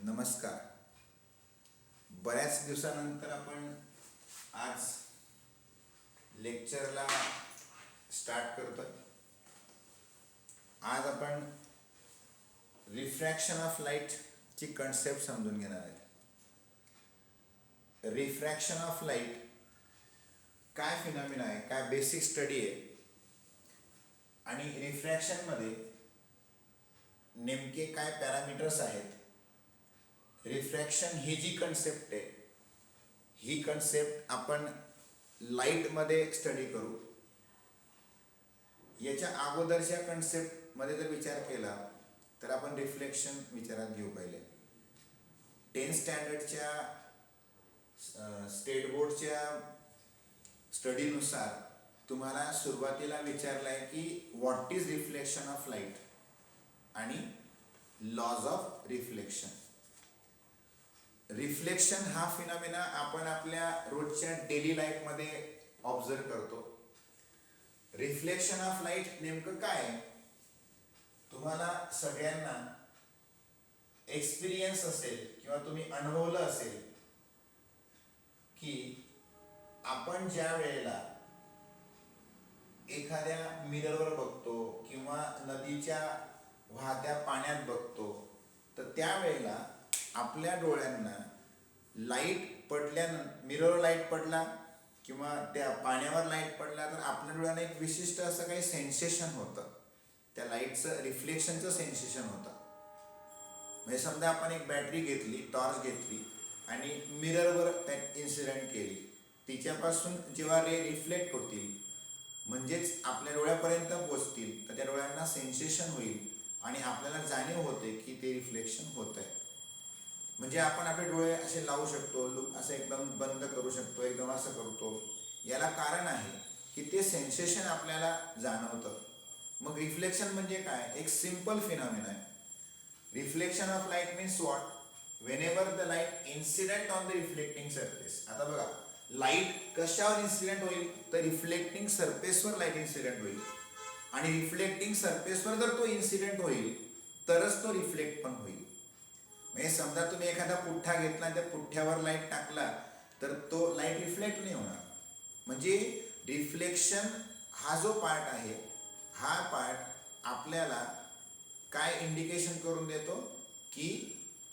नमस्कार. बऱ्याच दिवसानंतर आपण आज लेक्चरला स्टार्ट करतोय. आज आपण रिफ्रॅक्शन ऑफ लाईटची कन्सेप्ट समजून घेणार आहे. रिफ्रॅक्शन ऑफ लाईट काय फिनॉमिना आहे, काय बेसिक स्टडी आहे आणि रिफ्रॅक्शनमध्ये नेमके काय पॅरामीटर्स आहेत. रिफ्रॅक्शन ही जी कन्सेप्ट आहे, ही कन्सेप्ट आपण लाईटमध्ये स्टडी करू. याच्या अगोदरच्या कन्सेप्टमध्ये जर विचार केला तर आपण रिफ्लेक्शन विचारात घेऊ. पहिले 10th स्टँडर्डच्या स्टेट बोर्डच्या स्टडीनुसार तुम्हाला सुरुवातीला विचारलं आहे की what is reflection of light आणि लॉज ऑफ रिफ्लेक्शन. रिफ्लेक्शन हा फिनॉमिना आपण आपल्या रोजच्या डेली लाईफमध्ये ऑब्झर्व करतो. रिफ्लेक्शन ऑफ लाईट नेमकं काय आहे, तुम्हाला सगळ्यांना एक्सपिरियन्स असेल किंवा तुम्ही अनुभवलं असेल की आपण ज्या वेळेला एखाद्या मिररवर बघतो किंवा नदीच्या वाहत्या पाण्यात बघतो तर त्यावेळेला आपल्या डोळ्यांना लाईट पडल्यानंतर, मिररवर लाईट पडला किंवा त्या पाण्यावर लाईट पडला तर आपल्या डोळ्यांना एक विशिष्ट असं काही सेन्सेशन होतं. त्या लाईटचं रिफ्लेक्शनचं सेन्सेशन होतं. म्हणजे समजा आपण एक बॅटरी घेतली, टॉर्च घेतली आणि मिररवर त्या इन्सिडेंट केली, तिच्यापासून जेव्हा रे रिफ्लेक्ट होतील म्हणजेच आपल्या डोळ्यापर्यंत पोचतील तर त्या डोळ्यांना सेन्सेशन होईल आणि आपल्याला जाणीव होते की ते रिफ्लेक्शन होत आहे. म्हणजे आपण आपले डोळे असे लावू शकतो, असं एकदम बंद करू शकतो, एकदम असं करतो. याला कारण आहे की ते सेन्सेशन आपल्याला जाणवतं. मग रिफ्लेक्शन म्हणजे काय, एक सिंपल फिनॉमिना आहे. Reflection of light means what, whenever the light incident on the reflecting surface. आता बघा, लाईट कशावर इन्सिडेंट होईल तर रिफ्लेक्टिंग सरफेसवर लाईट इन्सिडेंट होईल आणि रिफ्लेक्टिंग सरफेसवर जर तो इन्सिडेंट होईल तरच तो रिफ्लेक्ट पण होईल. म्हणजे समजा तुम्ही एखादा पुठ्ठा घेतला, त्या पुठ्ठ्यावर लाईट टाकला तर तो लाईट रिफ्लेक्ट नाही होणार. म्हणजे रिफ्लेक्शन हा जो पार्ट आहे, हा पार्ट आपल्याला काय इंडिकेशन करून देतो की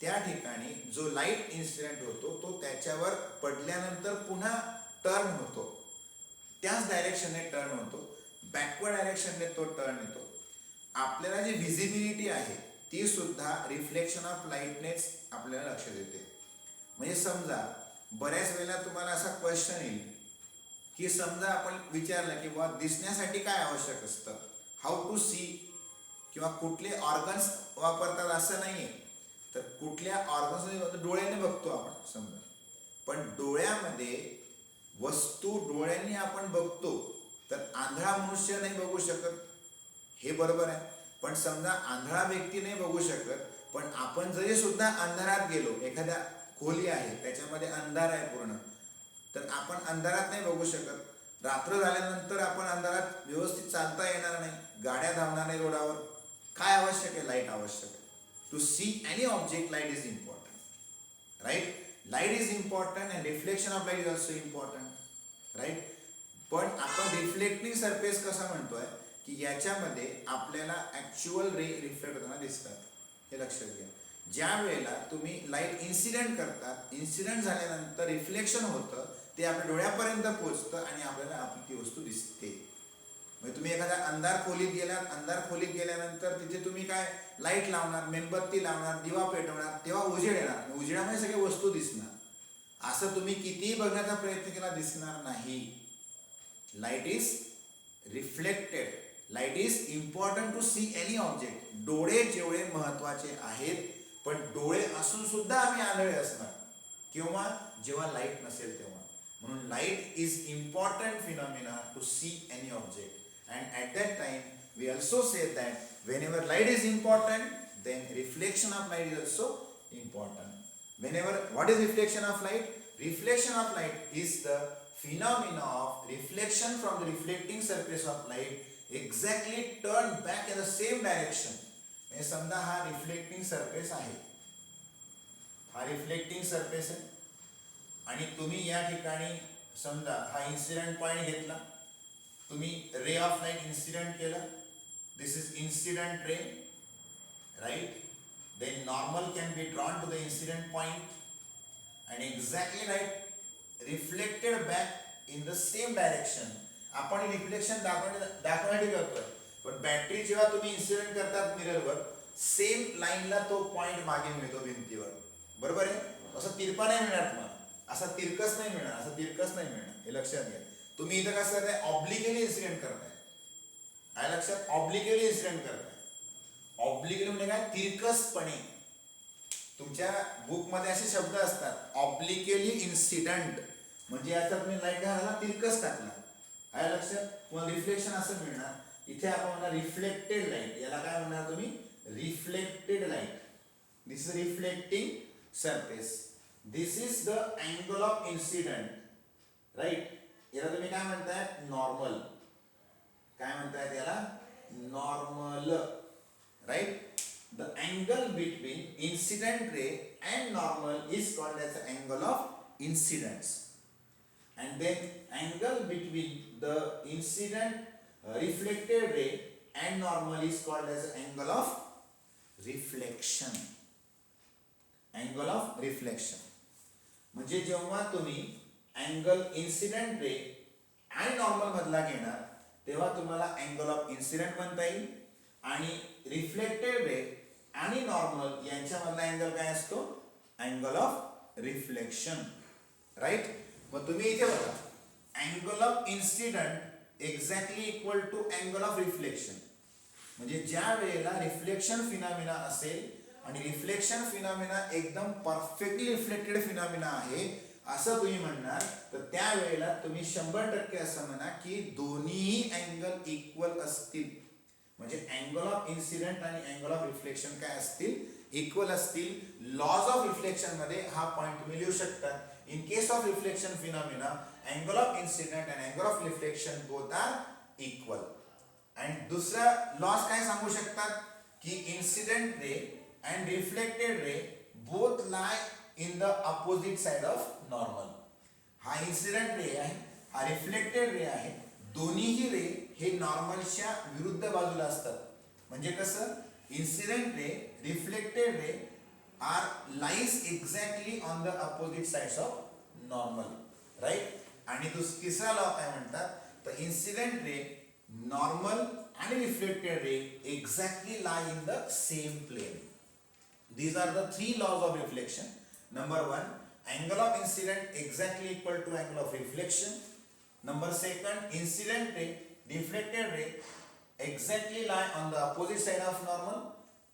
त्या ठिकाणी जो लाईट इन्सिडेंट होतो तो त्याच्यावर पडल्यानंतर पुन्हा टर्न होतो, त्याच डायरेक्शनने टर्न होतो, बॅकवर्ड डायरेक्शनने तो टर्न येतो. आपल्याला जी व्हिजिबिलिटी आहे ती सुद्धा रिफ्लेक्शन ऑफ लाईटनेच आपल्याला लक्षात येते. म्हणजे समजा बऱ्याच वेळेला तुम्हाला असा क्वेश्चन येईल की समजा आपण विचारलं की बा दिसण्यासाठी काय आवश्यक असतं, हाऊ टू सी, किंवा कुठले ऑर्गन्स वापरतात असं नाहीये. तर कुठल्या ऑर्गन्स डोळ्याने बघतो आपण समजा, पण डोळ्यामध्ये वस्तू डोळ्यांनी आपण बघतो तर आंधळा मनुष्य नाही बघू शकत, हे बरोबर आहे. पण समजा आंधळा व्यक्ती नाही बघू शकत, पण आपण जरी सुद्धा अंधारात गेलो, एखाद्या खोली आहे त्याच्यामध्ये अंधार आहे पूर्ण, तर आपण अंधारात नाही बघू शकत. रात्र झाल्यानंतर आपण अंधारात व्यवस्थित चालता येणार नाही, गाड्या धावणार नाही रोडावर. काय आवश्यक आहे, लाईट आवश्यक आहे. To see any object light is important, right. Light is important and reflection of light is also important, right. पण आपण रिफ्लेक्टिंग सरफेस कसं म्हणतोय की याच्यामध्ये आपल्याला ऍक्च्युअल रे रिफ्लेक्ट होताना दिसतात, हे लक्षात घ्या. ज्या वेळेला तुम्ही लाईट इन्सिडेंट करतात, इन्सिडेंट झाल्यानंतर रिफ्लेक्शन होतं, ते आपल्या डोळ्यापर्यंत पोहोचतं आणि आपल्याला आपली ती वस्तू दिसते. म्हणजे तुम्ही एखाद्या अंधार खोलीत गेलात, अंधार खोलीत गेल्यानंतर तिथे तुम्ही काय लाईट लावणार, मेणबत्ती लावणार, दिवा पेटवणार, तेव्हा उजेड येणार, उजेडामध्ये सगळ्या वस्तू दिसणार. असं तुम्ही कितीही बघण्याचा प्रयत्न केला दिसणार नाही. Light is reflected. Light is important to see any object. डोळे जेवढे महत्वाचे आहेत, पण डोळे असून सुद्धा आम्ही आंधळे असणार किंवा जेव्हा लाईट नसेल तेव्हा. म्हणून light is important phenomena to see any object. And at that time we also say that whenever light is important then reflection of light is also important. Whenever, what is reflection of light? Reflection of light is the phenomena of reflection from the reflecting surface of light exactly turned back in the same direction. म्हणजे समजा हा reflecting surface आहे हा reflecting surface आहे आणि तुम्ही या ठिकाणी समजा हा इन्सिडेंट पॉइंट घेतला, तुम्ही रे ऑफ लाईट इन्सिडेंट केला, this is incident ray, right. Then normal can be drawn to the incident point and exactly right reflected back in the same direction. आपण रिफ्लेक्शन दाखवण्यासाठी करतोय, पण बॅटरी जेव्हा तुम्ही incident करतात मिररवर, सेम लाईनला तो पॉइंट मागे मिळतो भिंतीवर, बरोबर आहे. असं तिरपा नाही मिळणार तुम्हाला, असा तिरकस नाही मिळणार, असं तिरकस नाही मिळणार, हे लक्षात घ्या. तुम्ही इथं कसं करताय, ऑब्लिकली इन्सिडेंट करताय, आहे लक्षात, ऑब्लिकली इन्सिडेंट करताय. ऑब्लिकली म्हणजे काय, तिरकसपणे. तुमच्या बुक मध्ये असे शब्द असतात, ऑब्लिकली इन्सिडेंट म्हणजे याचा तुम्ही लाईट घालायला तिरकस टाकला, आहे लक्षात. तुम्हाला रिफ्लेक्शन असं मिळणार. इथे आपण म्हणणार रिफ्लेक्टेड लाईट, याला काय म्हणणार तुम्ही, reflected light. This is reflecting surface, this is the angle of incidence, right. याला तुम्ही काय म्हणताय, नॉर्मल. काय म्हणताय याला, normal, right. The angle between incident ray and normal is called as the angle of incidence, and then angle between the incident reflected ray and normal is called as the angle of reflection. Angle of reflection म्हणजे जेव्हा तुम्ही angle incident ray आणि normal मधला घेणार तेव्हा तुम्हाला angle of incident म्हणता येईल, आणि रिफ्लेक्टेड रे आणि नॉर्मल यांच्यामधला अँगल काय असतो, अँगल ऑफ रिफ्लेक्शन, राईट. मग तुम्ही इथे बघा, angle of incidence exactly equal to angle of reflection. म्हणजे ज्या वेळेला रिफ्लेक्शन फिनॉमिना असेल आणि रिफ्लेक्शन फिनॉमिना एकदम परफेक्टली रिफ्लेक्टेड फिनॉमिना आहे असं तुम्ही म्हणणार, तर त्यावेळेला तुम्ही 100% असं म्हणा की दोन्ही अँगल इक्वल असतील. म्हणजे अँगल ऑफ इन्सिडेंट आणि अँगल ऑफ रिफ्लेक्शन काय असतील, इक्वल असतील. लॉज ऑफ रिफ्लेक्शन मध्ये हा पॉइंट तुम्ही लिहू शकता. In case of reflection phenomena angle of incidence and angle of reflection both are equal. आणि दुसरा लॉज काय सांगू शकतात की incident ray and reflected ray both lie in the opposite side of normal. हा इन्सिडेंट रे आहे, हा reflected ray आहे, दोन्हीही रे हे नॉर्मलच्या विरुद्ध बाजूला असतात. म्हणजे कसं, incident ray, reflected ray are lies exactly on the opposite sides of normal, right. आणि तिसरा लॉ काय म्हणतात, तर इन्सिडेंट रे, नॉर्मल आणि reflected ray exactly lie in the same plane. These are the three laws of reflection. Number 1, angle of incident exactly equal to angle of reflection. Number 2, incident ray, reflected ray exactly lie on the opposite side of normal.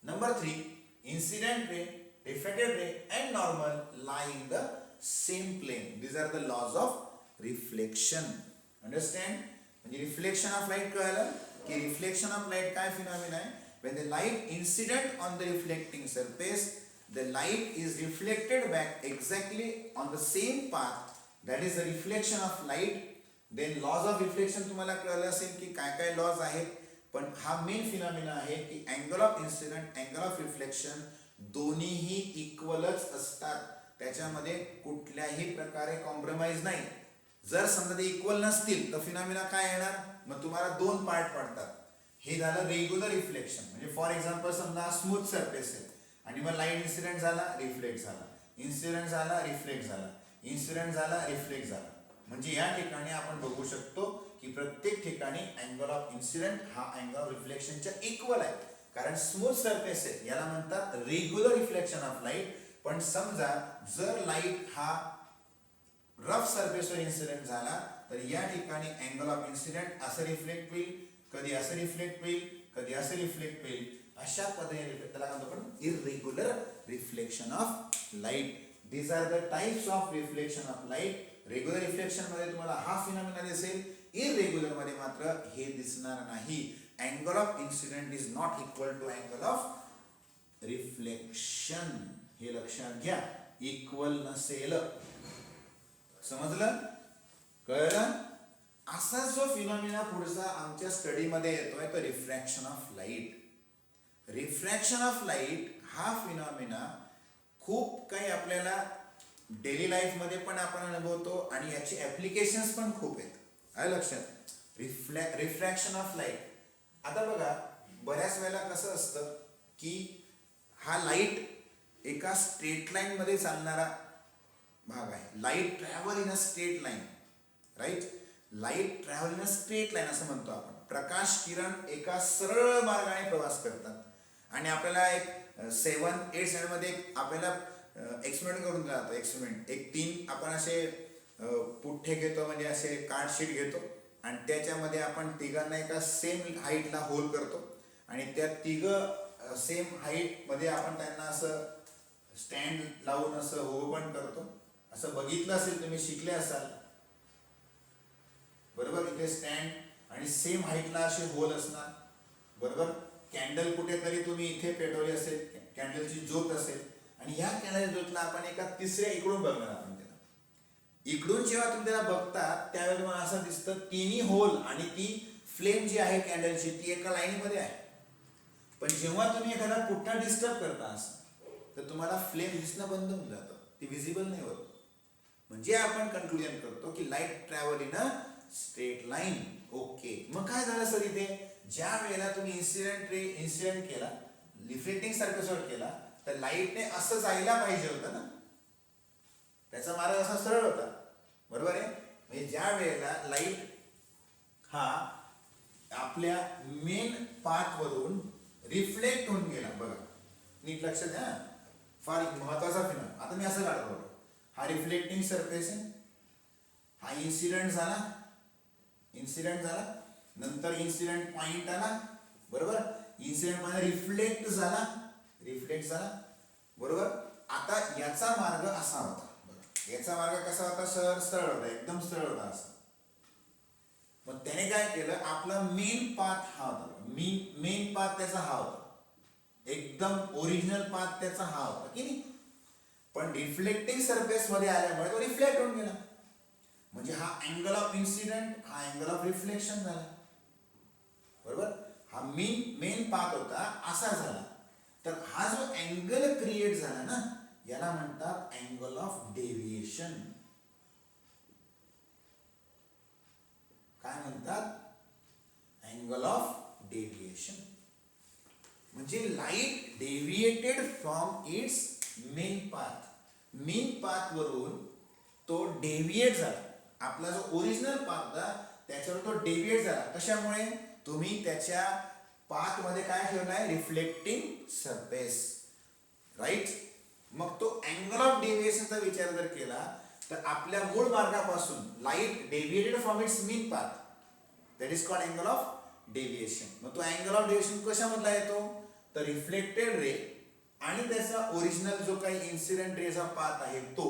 Number 3, incident ray, reflected ray and normal lie in the same plane. These are the laws of reflection. Understand? म्हणजे reflection of light कळलं की reflection of light काय phenomena आहे. When the light incident on the reflecting surface, the light is reflected back exactly on the same path. That is the reflection of light. Then laws of reflection तुम्हाला कळलं असेल की काय काय lodge आहेत, पण हा मेन फिनॉमिना आहे की angle of incident, angle of reflection दोन्हीही इक्वलच असतात. त्याच्यामध्ये कुठल्याही प्रकारे कॉम्प्रोमाइज नाही. जर समजा ते इक्वल नसतील तर फिनॉमिना काय येणार, मग तुम्हाला दोन पार्ट पडतात. हे झालं रेग्युलर रिफ्लेक्शन. म्हणजे फॉर एक्झाम्पल समजा स्मूथ सरफेस आहे आणि मग लाईट इन्सिडेंट झाला, रिफ्लेक्ट झाला, इन्सिडेंट झाला, रिफ्लेक्ट झाला, इन्सिडेंट झाला, रिफ्लेक्ट झाला. म्हणजे या ठिकाणी आपण बघू शकतो की प्रत्येक ठिकाणी अँगल ऑफ इन्सिडेंट हा अँगल ऑफ रिफ्लेक्शनच्या इक्वल आहे. कारण स्मूथ सरफेस आहे, याला म्हणतात रेग्युलर रिफ्लेक्शन ऑफ लाईट. पण समजा जर लाईट हा रफ सरफेसवर इन्सिडेंट झाला तर या ठिकाणी अँगल ऑफ इन्सिडेंट असं रिफ्लेक्ट होईल, कधी असं रिफ्लेक्ट होईल, कधी असं रिफ्लेक्ट होईल. अशा पद्धतीने त्याला म्हणतो आपण irregular reflection of light. These are the types of reflection of light. Regular reflection मध्ये तुम्हाला हा फिनॉमिना दिसेल, इररेग्युलर मध्ये मात्र हे दिसणार नाही. Angle of incidence is not equal to angle of reflection. हे लक्षात घ्या, इक्वल नसेल. समजलं, कळलं. असा जो फिनॉमिना पुढचा आमच्या स्टडीमध्ये येतोय तो refraction of light. Refraction of light हा फिनॉमिना खूप काही आपल्याला डेली लाईफमध्ये पण आपण अनुभवतो आणि याची ॲप्लिकेशन्स पण खूप आहेत. आहे लक्षात? Refraction of light. आता बघा, बऱ्याच वेळेला कसं असतं की हा लाईट एका स्ट्रेट लाईनमध्ये चालणारा भाग आहे. Light travel in a straight line, right? Light travel in a straight line असं म्हणतो आपण. प्रकाश किरण एका सरळ मार्गाने प्रवास करतात आणि आपल्याला एक 7-8 स्टँडर्डमध्ये आपल्याला एक्सपेरिमेंट करून दिला जातो. एक्सपेरिमेंट एक 3 आपण असे पुठ्ठे घेतो, म्हणजे असे कार्ड शीट घेतो आणि त्याच्यामध्ये आपण तिघांना एका सेम हाईटला होल करतो आणि त्या तिघं सेम हाईटमध्ये आपण त्यांना असं स्टँड लावून असं ओपन करतो. असं बघितलं असेल, तुम्ही शिकले असाल बरोबर. इथे स्टँड आणि सेम हाईटला असे होल असणार बरोबर. कॅन्डल कुठेतरी तुम्ही इथे पेटवली असेल, कॅन्डलची ज्योत असेल आणि ह्या कॅन्डल ज्योतला आपण एका तिसऱ्या इकडून बघणार. आपण त्याला इकडून जेव्हा तुम्ही त्याला बघता त्यावेळेला तुम्हाला असं दिसतं तिन्ही होल आणि ती फ्लेम जी आहे कॅन्डलची ती एका लाईनीमध्ये आहे. पण जेव्हा तुम्ही एखादा पुठ्ठा डिस्टर्ब करता असं, तर तुम्हाला फ्लेम दिसणं बंद होऊन जातं, ती विजिबल नाही होत. म्हणजे आपण कन्क्लुजन करतो की light travel in a straight line. Okay, मग काय झालं सर इथे? ज्या वेळेला तुम्ही इन्सिडेंट केला, रिफ्लेक्टिंग सरफेसवर केला, तर लाईटने असं जायला पाहिजे होतं ना, त्याचा मार्ग असा सरळ होता बरोबर आहे. म्हणजे ज्या वेळेला लाईट हा आपल्या मेन पाथवरून रिफ्लेक्ट होऊन गेला, बघा नीट लक्ष द्या, फार महत्वाचा फिनॉमिना. आता मी असं काढतो, हा रिफ्लेक्टिंग सरफेस आहे, हा इन्सिडेंट झाला, नंतर इन्सिडेंट पॉइंट आला बरोबर. इन्सिडेंट पॉइंट रिफ्लेक्ट झाला बरोबर. आता याचा मार्ग असा होता, याचा मार्ग कसा होता? सरळ होता, एकदम सरळ होता असा. मग त्याने काय केलं, आपला मेन पाथ हा होता, मेन पाथ त्याचा हा होता, एकदम ओरिजिनल पाथ त्याचा हा होता की नाही. पण रिफ्लेक्टिंग सरफेस मध्ये आल्यामुळे तो रिफ्लेक्ट होऊन गेला. म्हणजे हा अँगल ऑफ इन्सिडेंट, हा अँगल ऑफ रिफ्लेक्शन झाला बरोबर. हा मेन पाथ होता असा झाला. तर हा जो अँगल क्रिएट झाला ना, याला म्हणतात अँगल ऑफ डेव्हिएशन. काय म्हणतात? Angle of deviation. म्हणजे light deviated from its main path वरून तो डेव्हिएट झाला. आपला जो ओरिजिनल पाथ होता त्याच्यावर तो डेव्हिएट झाला. कशामुळे? तुम्ही त्याच्या पाथ मध्ये काय ठेवलाय? Reflecting surface, right. मग तो अँगल ऑफ डेव्हिएशनचा विचार जर केला तर आपल्या मूळ मार्गापासून light deviated from its main path, that is called angle of deviation. मग तो अँगल ऑफ डेव्हिएशन कशामधला येतो? तर रिफ्लेक्टेड रे आणि त्याचा ओरिजिनल जो काही इन्सिडेंट रेचा पाथ आहे तो,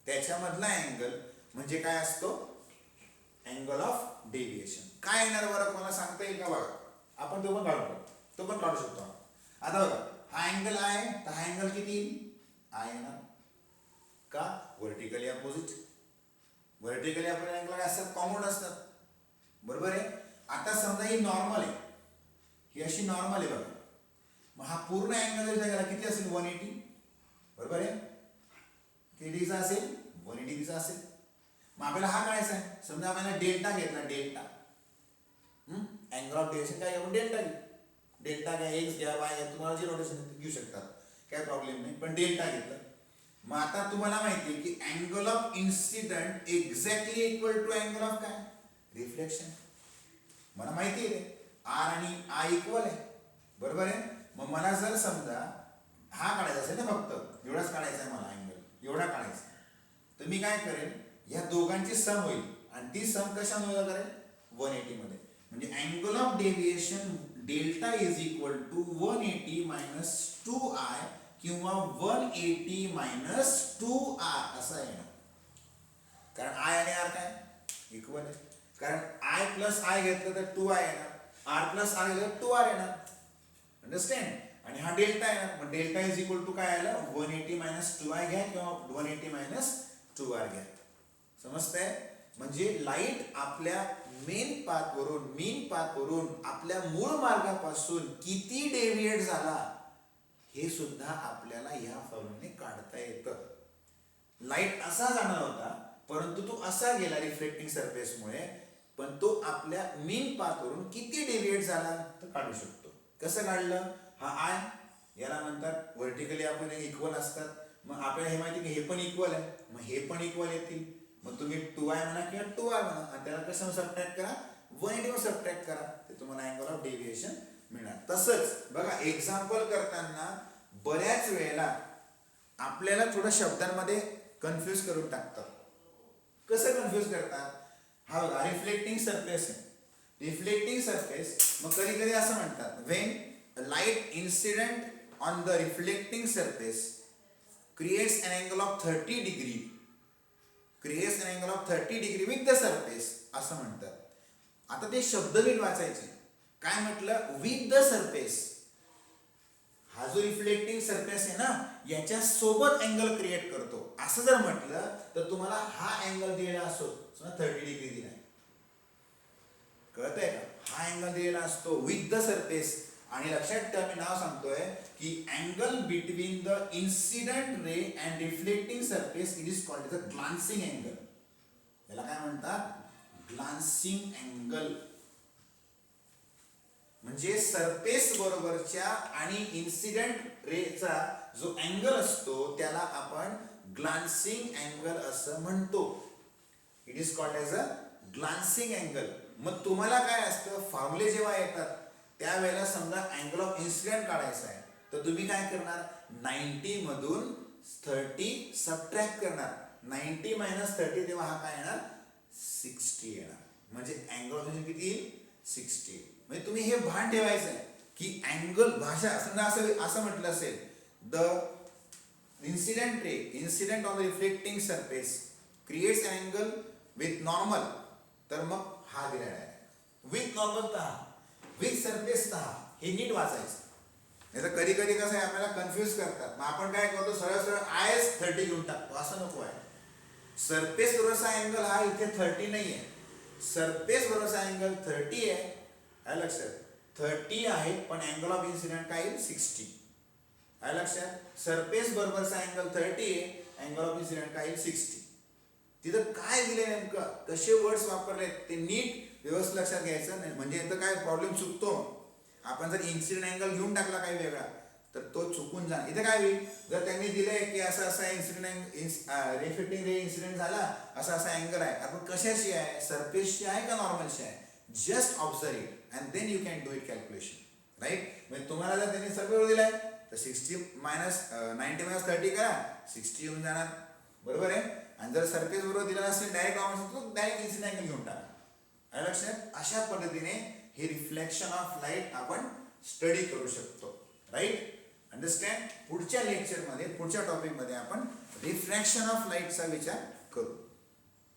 त्याच्यामधला अँगल म्हणजे काय असतो? Angle of deviation. काय येणार बरं, कोणाला सांगता येईल का? बघा, आपण तो पण काढू शकतो. आता बघा, हा अँगल आहे, तर हा अँगल किती आहे ना, का vertically opposite. Vertically opposite angle असतात, कॉमन असतात बरोबर आहे. आता समजा ही नॉर्मल आहे, ही अशी नॉर्मल आहे बघा. मग हा पूर्ण अँगल जर गेला किती असेल? 180 बरोबर आहे. किती डिग्रीचा असेल? 180 डिग्रीचा असेल. मग आपल्याला हा काढायचा आहे. समजा आपल्याला डेल्टा घेतला, डेल्टा अँगल ऑफ डेव्हिएशन काय घेऊ? डेल्टा घ्या, एक्स घ्या, वाय घ्या, तुम्हाला जे रोटेशन घेऊ शकतात, काय प्रॉब्लेम नाही. पण डेल्टा घेतला. मग आता तुम्हाला माहिती आहे की angle of incidence exactly equal to angle of काय? रिफ्लेक्शन. मला माहिती आहे आर आणि आय इक्वल आहे बरोबर आहे. मग मला जर समजा हा काढायचा असेल ना, फक्त एवढाच काढायचा आहे मला, अँगल एवढा काढायचा, तर मी काय करेन, या दोघांची सम होईल आणि ती सम कशामुळे करेल? 180 मध्ये. म्हणजे angle of deviation delta is equal to 180 minus 2i किंवा 180 मायनस 2r असा येणार. कारण आय आणि आर काय इक्वल आहे. कारण आय प्लस आय घेतलं तर 2i येणार, आर प्लस आर घेतलं तर 2r येणार. अंडरस्टँड. आणि हा डेल्टा येणार. मग डेल्टा इज इक्वल टू काय आलं? 180 मायनस 2i घ्या किंवा 180 मायनस 2r घ्या. समजतंय? म्हणजे लाईट आपल्या मेन पाथवरून आपल्या मूळ मार्गापासून किती डेव्हिएट झाला हे सुद्धा आपल्याला या फॉर्म्युल्याने काढता लाईट असा जाणार होता, परंतु तो असा गेला रिफ्लेक्टिंग सरफेसमुळे, पण तो आपल्या मीन पाथवरून किती डेविएट झाला तर काढू शकतो. कसं काढलं? हा आय, याला म्हणतात व्हर्टिकली आपण इक्वल असतात. मग आपल्याला हे माहिती की हे पण इक्वल आहे, मग हे पण इक्वल येतील. मग तुम्ही 2i म्हणा किंवा 2r म्हणा, आणि त्याला कसं सबट्रॅक्ट करा, 180 सबट्रॅक्ट करा, ते तुम्हाला अँगल ऑफ डेव्हिएशन मिळणार. तसंच बघा, एक्झाम्पल करताना बऱ्याच वेळेला आपल्याला थोडं शब्दांमध्ये कन्फ्यूज करून टाकतात. कसं कन्फ्यूज करतात? हा बघा, रिफ्लेक्टिंग सरफेस आहे. रिफ्लेक्टिंग सरफेस, मग कधी कधी असं म्हणतात, when light incident on the reflecting surface creates an angle of 30 degree, creates an angle of 30 degree with the surface, असं म्हणतात. आता ते शब्द नीट वाचायचे. काय म्हटलं? With the surface. हा जो रिफ्लेक्टिंग सरफेस आहे ना, याच्या सोबत अँगल क्रिएट करतो, असं जर म्हटलं तर तुम्हाला हा अँगल दिलेला असतो 30 डिग्री दिलाय. कळतंय का? हा अँगल दिलेला असतो विथ द सरफेस. आणि लक्षात ठेवा, मी नाव सांगतोय की angle between the incident ray and reflecting surface it is called the glancing angle. याला काय म्हणतात? ग्लान्सिंग अँगल. म्हणजे सरफेस बरोबरच्या आणि इन्सिडेंट रेचा जो अँगल असतो त्याला आपण ग्लान्सिंग अँगल असं म्हणतो. It is called as a glancing angle. मग तुम्हाला काय असतं, फॉर्म्युले जेव्हा येतात त्यावेळेला समजा अँगल ऑफ इन्सिडेंट काढायचा आहे, तर तुम्ही काय करणार? 90 मधून 30 सबट्रॅक्ट करणार. 90 मायनस 30, तेव्हा हा काय येणार? 60 येणार. म्हणजे अँगल ऑफ इन्सिडेंट किती येईल? 60. म्हणजे तुम्ही हे भान ठेवायचं आहे की अँगल, भाषा समजा असं म्हटलं असेल, the incident ray incident on the reflecting surface creates an angle with normal, तर मग हा दिलेला आहे. विथ नॉर्मल तर हा, विथ सरफेस तर हा. हे नीट वाचायचं. नाही तर कधी कधी कसं आहे, आपल्याला कन्फ्यूज करतात. मग आपण काय करतो, सरळ सरळ आयच 30 घेऊन टाकतो. असं नको आहे. सरफेस बरोबरचा अँगल हा इथे 30 नाही आहे. सरफेस बरोबरचा अँगल 30 आहे. काय लक्षात? 30 आहे, पण अँगल ऑफ इन्सिडेंट काय येईल? 60. काय लक्षात? सरफेस बरोबरचा अँगल 30 आहे, अँगल ऑफ इन्सिडेंट काय येईल? 60. तिथं काय दिले नेमकं, कसे वर्ड्स वापरले ते नीट व्यवस्थित लक्षात घ्यायचं नाही, म्हणजे इथं काय प्रॉब्लेम चुकतो. आपण जर इन्सिडेंट अँगल घेऊन टाकला काही वेगळा तर तो चुकून जाणार. इथे काय होईल, जर त्यांनी दिले की असा असा इन्सिडेंट रिफ्लेक्टिंग रे इन्सिडेंट झाला, असा असा अँगल आहे, आपण कशाशी आहे? सरफेसशी आहे का नॉर्मलशी आहे? Just observe it and then you can do it calculation. Right? म्हणजे तुम्हाला जर त्यांनी सरफेस दिलाय तर 60 मायनस 90 मायनस 30 करा, 60 येऊन जाणार. बरोबर आहे? आणि जर सरफेस बरोबर दिला असेल डायरेक्ट नॉर्मल, तो डायरेक्ट इन्सिडेंट अँगल घेऊन टाका. लक्षात? अशा पद्धतीने हे रिफ्लेक्शन ऑफ लाईट आपण स्टडी करू शकतो. राईट? अंडरस्टँड? पुढच्या लेक्चरमध्ये, पुढच्या टॉपिकमध्ये आपण रिफ्रॅक्शन ऑफ लाईटचा विचार करू.